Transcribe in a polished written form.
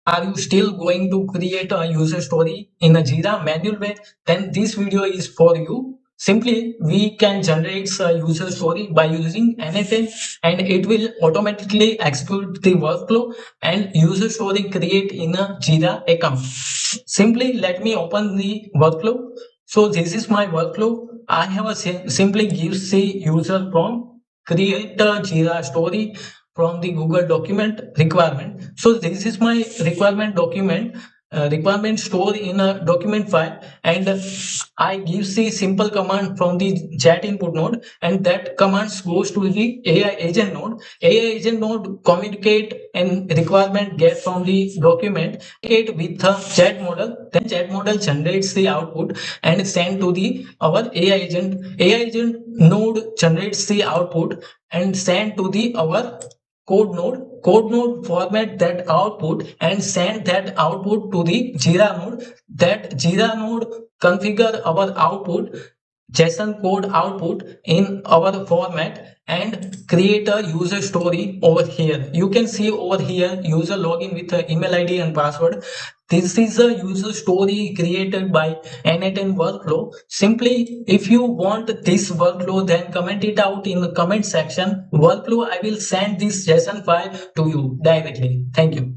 Are you still going to create a user story in a Jira manual way? Then this video is for you. Simply, we can generate a user story by using n8n, and it will automatically execute the workflow and user story create in a Jira account. Simply, let me open the workflow. So this is my workflow. I have a simply gives the user prompt, create a Jira story from the Google document requirement. So this is my requirement document, requirement stored in a document file, and I give the simple command from the chat input node, and that command goes to the AI agent node. AI agent node communicate and requirement get from the document, it with a chat model. Then chat model generates the output and send to the our AI agent. AI agent node generates the output and send to the our code node format that output and send that output to the Jira node. That Jira node configure our output JSON code output in our format and create a user story over here. You can see over here user login with a email ID and password. This is a user story created by n8n workflow. Simply, if you want this workflow, then comment it out in the comment section. Workflow, I will send this JSON file to you directly. Thank you.